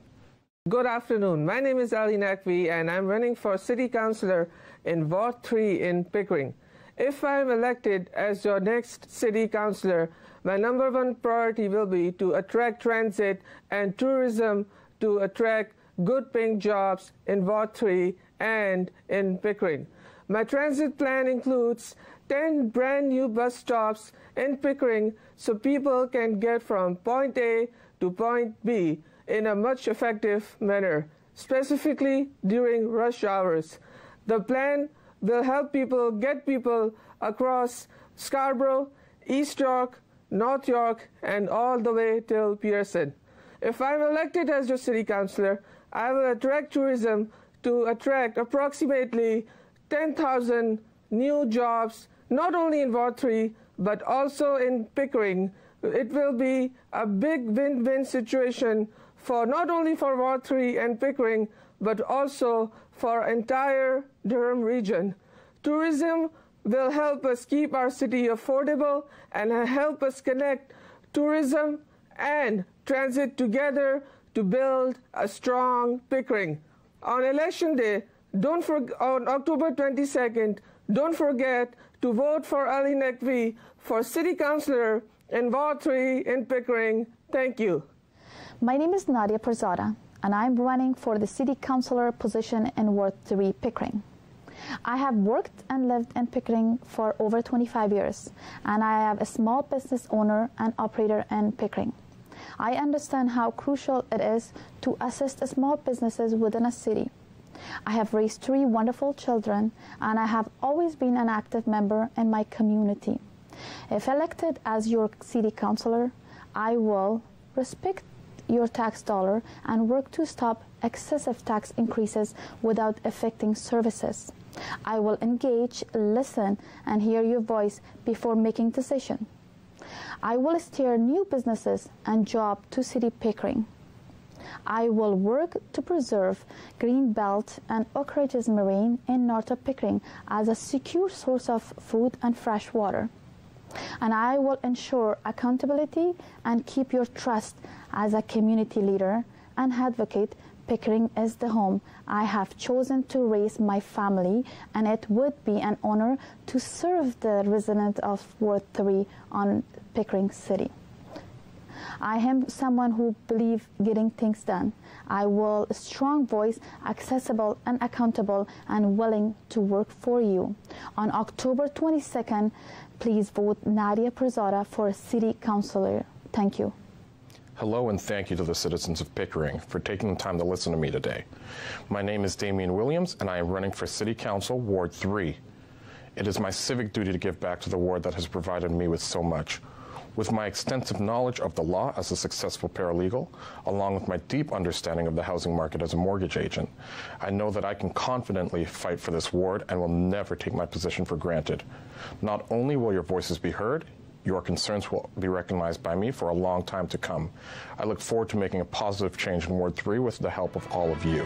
Good afternoon. My name is Ali Nakvi, and I'm running for City Councilor in Ward 3 in Pickering. If I'm elected as your next City Councilor, my number one priority will be to attract transit and tourism to attract good-paying jobs in Ward 3 and in Pickering. My transit plan includes 10 brand new bus stops in Pickering so people can get from point A to point B in a much effective manner, specifically during rush hours. The plan will help people get people across Scarborough, East York, North York, and all the way till Pearson. If I'm elected as your city councillor, I will attract tourism to attract approximately 10,000 new jobs, not only in Ward 3, but also in Pickering. It will be a big win-win situation for not only for Ward 3 and Pickering, but also for entire Durham region. Tourism will help us keep our city affordable and help us connect tourism and transit together to build a strong Pickering. On election day, on October 22nd, don't forget to vote for Ali Nakvi for City Councilor in Ward 3 in Pickering. Thank you. My name is Nadia Perzada, and I'm running for the City Councilor position in Ward 3 Pickering. I have worked and lived in Pickering for over 25 years, and I am a small business owner and operator in Pickering. I understand how crucial it is to assist small businesses within a city. I have raised 3 wonderful children, and I have always been an active member in my community. If elected as your city councilor, I will respect your tax dollar and work to stop excessive tax increases without affecting services. I will engage, listen, and hear your voice before making decisions. I will steer new businesses and jobs to City Pickering. I will work to preserve Greenbelt and Oak Ridges Marine in north of Pickering as a secure source of food and fresh water. And I will ensure accountability and keep your trust as a community leader and advocate. Pickering is the home I have chosen to raise my family, and it would be an honor to serve the residents of Ward 3 on Pickering City. I am someone who believes getting things done. I will a strong voice, accessible and accountable, and willing to work for you. On October 22nd, please vote Nadia Perzada for City Councilor. Thank you. Hello and thank you to the citizens of Pickering for taking the time to listen to me today. My name is Damian Williams and I am running for City Council Ward 3. It is my civic duty to give back to the ward that has provided me with so much. With my extensive knowledge of the law as a successful paralegal, along with my deep understanding of the housing market as a mortgage agent, I know that I can confidently fight for this ward and will never take my position for granted. Not only will your voices be heard, your concerns will be recognized by me for a long time to come. I look forward to making a positive change in Ward 3 with the help of all of you.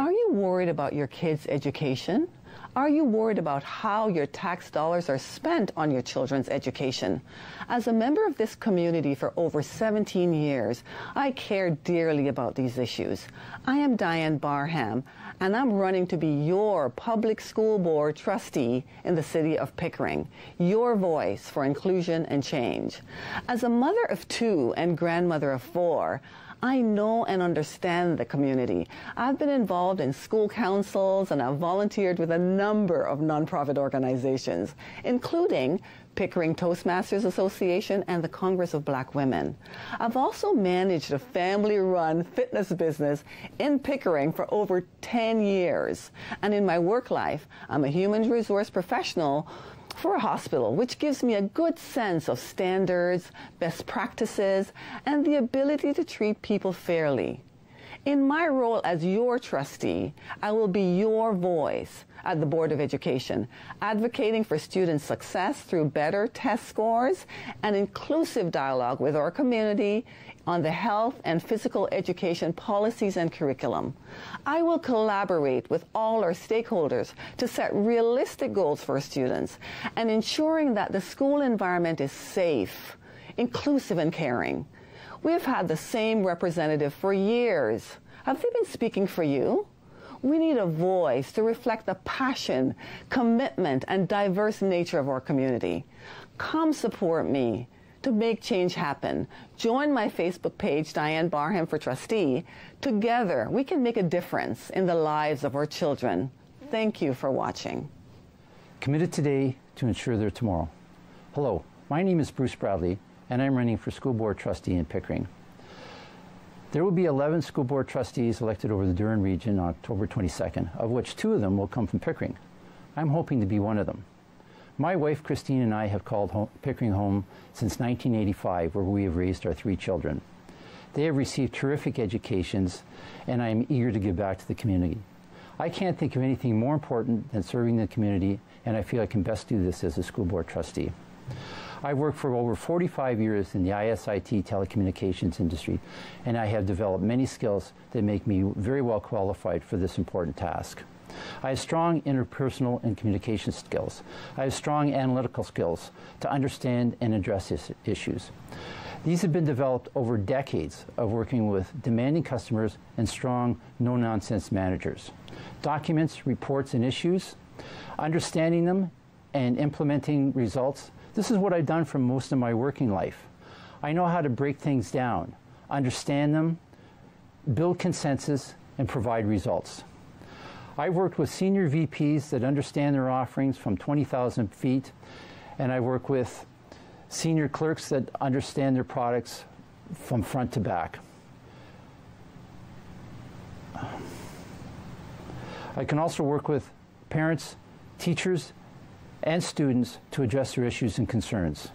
Are you worried about your kids' education? Are you worried about how your tax dollars are spent on your children's education? As a member of this community for over 17 years, I care dearly about these issues. I am Diane Barham, and I'm running to be your public school board trustee in the city of Pickering, your voice for inclusion and change. As a mother of 2 and grandmother of 4, I know and understand the community. I've been involved in school councils and I've volunteered with a number of nonprofit organizations, including Pickering Toastmasters Association and the Congress of Black Women. I've also managed a family-run fitness business in Pickering for over 10 years. And in my work life, I'm a human resource professional for a hospital, which gives me a good sense of standards, best practices, and the ability to treat people fairly. In my role as your trustee, I will be your voice at the Board of Education, advocating for student success through better test scores and inclusive dialogue with our community on the health and physical education policies and curriculum. I will collaborate with all our stakeholders to set realistic goals for students and ensuring that the school environment is safe, inclusive, and caring. We've had the same representative for years. Have they been speaking for you? We need a voice to reflect the passion, commitment, and diverse nature of our community. Come support me to make change happen. Join my Facebook page, Diane Barham for Trustee. Together, we can make a difference in the lives of our children. Thank you for watching. Committed today to ensure their tomorrow. Hello, my name is Bruce Bradley, and I'm running for School Board Trustee in Pickering. There will be 11 school board trustees elected over the Durham region on October 22nd, of which 2 of them will come from Pickering. I'm hoping to be one of them. My wife, Christine, and I have called Pickering home since 1985, where we have raised our 3 children. They have received terrific educations, and I am eager to give back to the community. I can't think of anything more important than serving the community, and I feel I can best do this as a school board trustee. I've worked for over 45 years in the ISIT telecommunications industry, and I have developed many skills that make me very well qualified for this important task. I have strong interpersonal and communication skills. I have strong analytical skills to understand and address issues. These have been developed over decades of working with demanding customers and strong, no-nonsense managers. Documents, reports, and issues, understanding them and implementing results. This is what I've done for most of my working life. I know how to break things down, understand them, build consensus, and provide results. I've worked with senior VPs that understand their offerings from 20,000 feet, and I work with senior clerks that understand their products from front to back. I can also work with parents, teachers, and students to address their issues and concerns.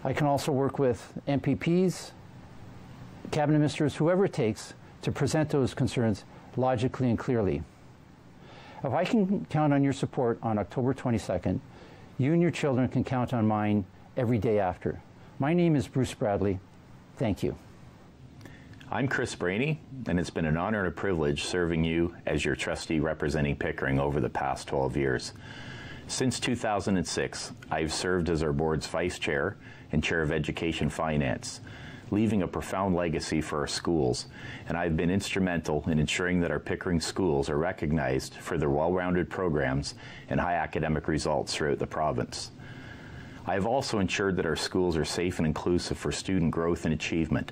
I can also work with MPPs, cabinet ministers, whoever it takes, to present those concerns logically and clearly. If I can count on your support on October 22nd, you and your children can count on mine every day after. My name is Bruce Bradley. Thank you. I'm Chris Brainy, and it's been an honor and a privilege serving you as your trustee representing Pickering over the past 12 years. Since 2006, I've served as our board's vice chair and chair of education finance, leaving a profound legacy for our schools, and I've been instrumental in ensuring that our Pickering schools are recognized for their well-rounded programs and high academic results throughout the province. I have also ensured that our schools are safe and inclusive for student growth and achievement,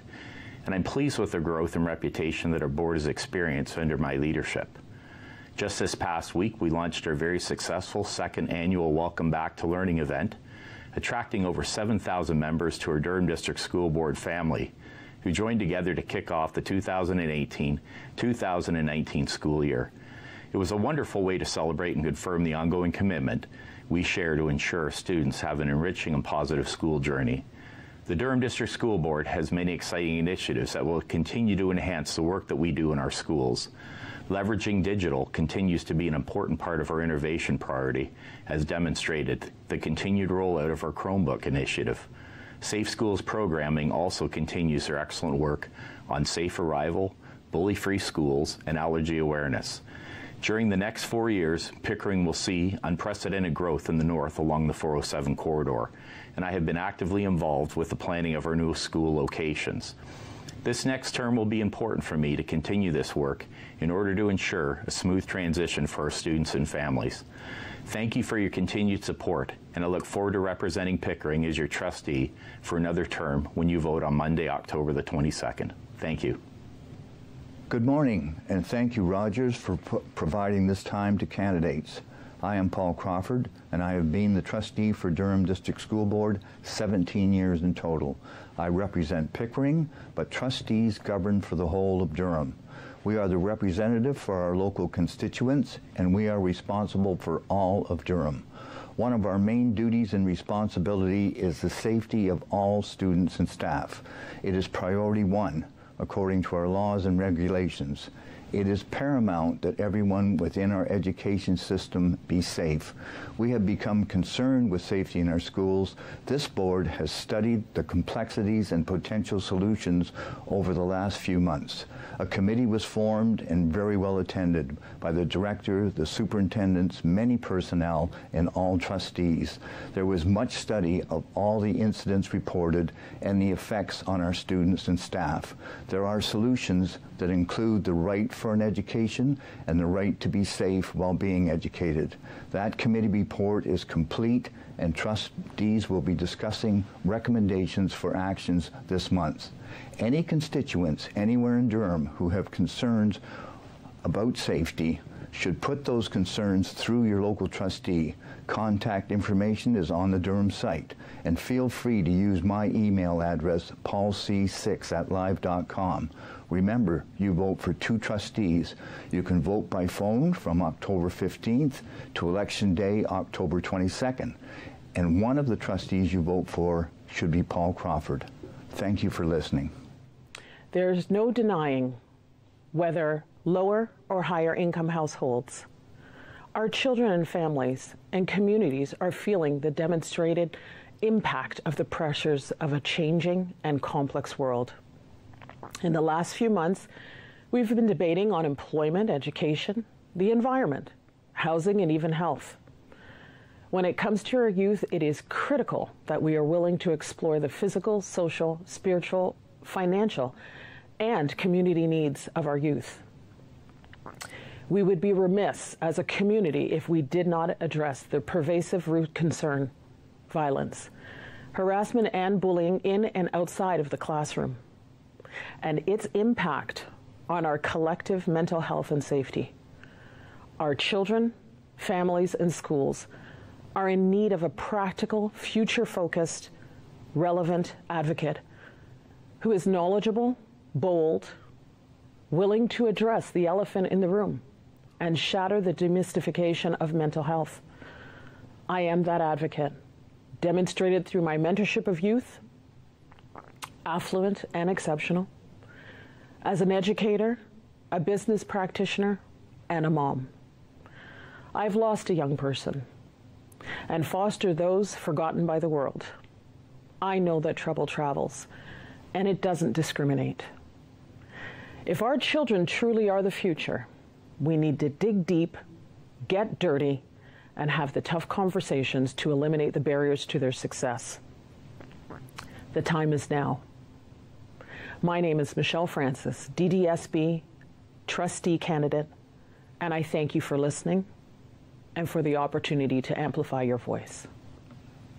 and I'm pleased with the growth and reputation that our board has experienced under my leadership. Just this past week, we launched our very successful 2nd annual Welcome Back to Learning event, attracting over 7,000 members to our Durham District School Board family, who joined together to kick off the 2018-2019 school year. It was a wonderful way to celebrate and confirm the ongoing commitment we share to ensure students have an enriching and positive school journey. The Durham District School Board has many exciting initiatives that will continue to enhance the work that we do in our schools. Leveraging digital continues to be an important part of our innovation priority, as demonstrated the continued rollout of our Chromebook initiative. Safe Schools programming also continues their excellent work on safe arrival, bully-free schools, and allergy awareness. During the next 4 years, Pickering will see unprecedented growth in the north along the 407 corridor, and I have been actively involved with the planning of our new school locations. This next term will be important for me to continue this work in order to ensure a smooth transition for our students and families. Thank you for your continued support, and I look forward to representing Pickering as your trustee for another term when you vote on Monday, October the 22nd. Thank you. Good morning, and thank you, Rogers, for providing this time to candidates. I am Paul Crawford, and I have been the trustee for Durham District School Board 17 years in total. I represent Pickering, but trustees govern for the whole of Durham. We are the representative for our local constituents, and we are responsible for all of Durham. One of our main duties and responsibility is the safety of all students and staff. It is priority 1. according to our laws and regulations. It is paramount that everyone within our education system be safe. We have become concerned with safety in our schools. This board has studied the complexities and potential solutions over the last few months. A committee was formed and very well attended by the director, the superintendents, many personnel, and all trustees. There was much study of all the incidents reported and the effects on our students and staff. There are solutions that include the right for an education and the right to be safe while being educated. That committee report is complete, and trustees will be discussing recommendations for actions this month. Any constituents anywhere in Durham who have concerns about safety should put those concerns through your local trustee. Contact information is on the Durham site, and feel free to use my email address, paulc6@live.com. Remember, you vote for 2 trustees. You can vote by phone from October 15th to Election Day, October 22nd. And one of the trustees you vote for should be Paul Crawford. Thank you for listening. There's no denying whether lower or higher income households, our children and families and communities are feeling the demonstrated impact of the pressures of a changing and complex world. In the last few months, we've been debating on employment, education, the environment, housing, and even health. When it comes to our youth, it is critical that we are willing to explore the physical, social, spiritual, financial, and community needs of our youth. We would be remiss as a community if we did not address the pervasive root concern: violence, harassment, and bullying in and outside of the classroom, and its impact on our collective mental health and safety. Our children, families, and schools are in need of a practical, future-focused, relevant advocate who is knowledgeable, bold, willing to address the elephant in the room and shatter the demystification of mental health. I am that advocate, demonstrated through my mentorship of youth, affluent and exceptional, as an educator, a business practitioner, and a mom. I've lost a young person and fostered those forgotten by the world. I know that trouble travels, and it doesn't discriminate. If our children truly are the future, we need to dig deep, get dirty, and have the tough conversations to eliminate the barriers to their success. The time is now. My name is Michelle Francis, DDSB trustee candidate, and I thank you for listening and for the opportunity to amplify your voice.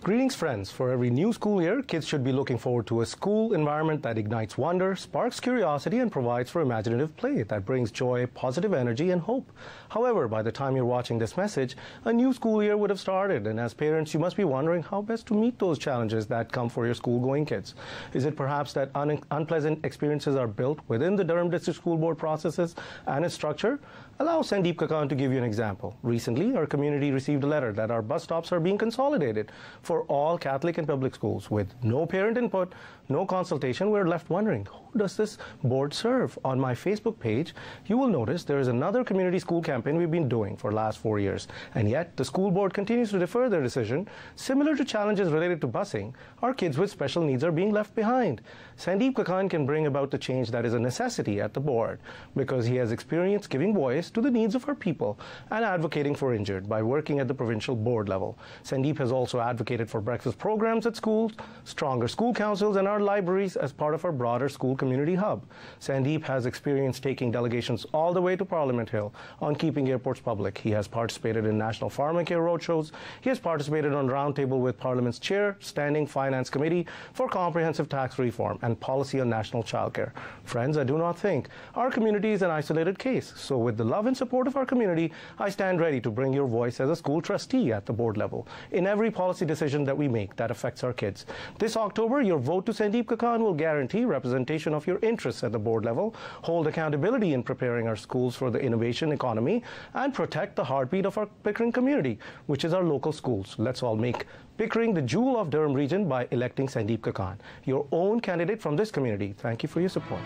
Greetings, friends. For every new school year, kids should be looking forward to a school environment that ignites wonder, sparks curiosity, and provides for imaginative play that brings joy, positive energy, and hope. However, by the time you're watching this message, a new school year would have started, and as parents, you must be wondering how best to meet those challenges that come for your school-going kids. Is it perhaps that unpleasant experiences are built within the Durham District School Board processes and its structure? Allow Sandeep Kakan to give you an example. Recently, our community received a letter that our bus stops are being consolidated for all Catholic and public schools. With no parent input, no consultation, we're left wondering, who does this board serve? On my Facebook page, you will notice there is another community school campaign we've been doing for the last 4 years, and yet the school board continues to defer their decision. Similar to challenges related to busing, our kids with special needs are being left behind. Sandeep Kakan can bring about the change that is a necessity at the board because he has experience giving voice to the needs of our people and advocating for injured by working at the provincial board level. Sandeep has also advocated for breakfast programs at schools, stronger school councils, and our libraries as part of our broader school community hub. Sandeep has experience taking delegations all the way to Parliament Hill on keeping airports public. He has participated in National Pharmacare roadshows. He has participated on Roundtable with Parliament's Chair, Standing Finance Committee for Comprehensive Tax Reform and Policy on National Childcare. Friends, I do not think our community is an isolated case. So with the love and support of our community, I stand ready to bring your voice as a school trustee at the board level. In every policy decision decision that we make that affects our kids. This October, your vote to Sandeep Kakan will guarantee representation of your interests at the board level, hold accountability in preparing our schools for the innovation economy, and protect the heartbeat of our Pickering community, which is our local schools. Let's all make Pickering the jewel of Durham region by electing Sandeep Kakan, your own candidate from this community. Thank you for your support.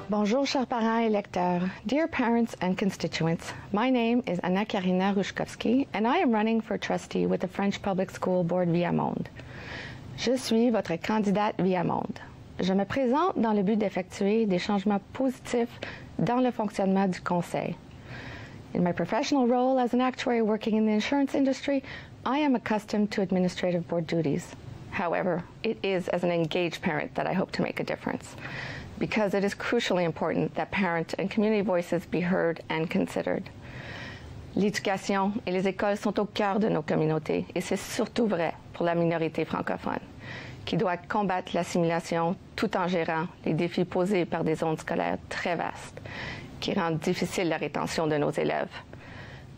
Bonjour, chers parents et lecteurs. Dear parents and constituents, my name is Anna Karina Rushkovsky, and I am running for trustee with the French Public School Board Viamonde. Je suis votre candidate Viamonde. Je me présente dans le but d'effectuer des changements positifs dans le fonctionnement du Conseil. In my professional role as an actuary working in the insurance industry, I am accustomed to administrative board duties. However, it is as an engaged parent that I hope to make a difference, because it is crucially important that parent and community voices be heard and considered. L'éducation et les écoles sont au cœur de nos communautés, et c'est surtout vrai pour la minorité francophone, qui doit combattre l'assimilation tout en gérant les défis posés par des zones scolaires très vastes, qui rendent difficile la rétention de nos élèves.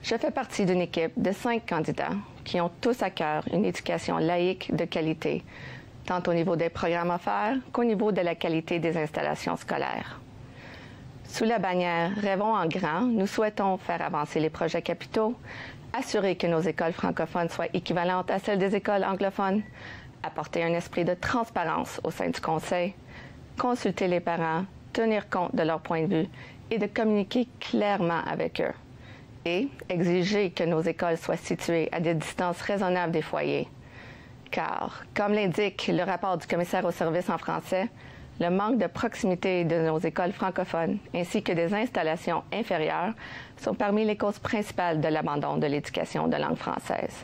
Je fais partie d'une équipe de 5 candidats qui ont tous à cœur une éducation laïque de qualité, tant au niveau des programmes offerts qu'au niveau de la qualité des installations scolaires. Sous la bannière « Rêvons en grand », nous souhaitons faire avancer les projets capitaux, assurer que nos écoles francophones soient équivalentes à celles des écoles anglophones, apporter un esprit de transparence au sein du Conseil, consulter les parents, tenir compte de leur point de vue et de communiquer clairement avec eux, et exiger que nos écoles soient situées à des distances raisonnables des foyers. Car, comme l'indique le rapport du commissaire aux services en français, le manque de proximité de nos écoles francophones ainsi que des installations inférieures sont parmi les causes principales de l'abandon de l'éducation de langue française.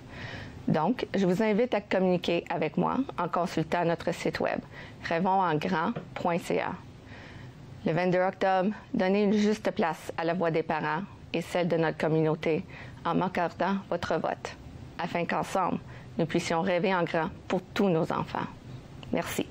Donc, je vous invite à communiquer avec moi en consultant notre site web rêvonsengrand.ca. Le 22 octobre, donnez une juste place à la voix des parents et celle de notre communauté en m'accordant votre vote, afin qu'ensemble, nous puissions rêver en grand pour tous nos enfants. Merci.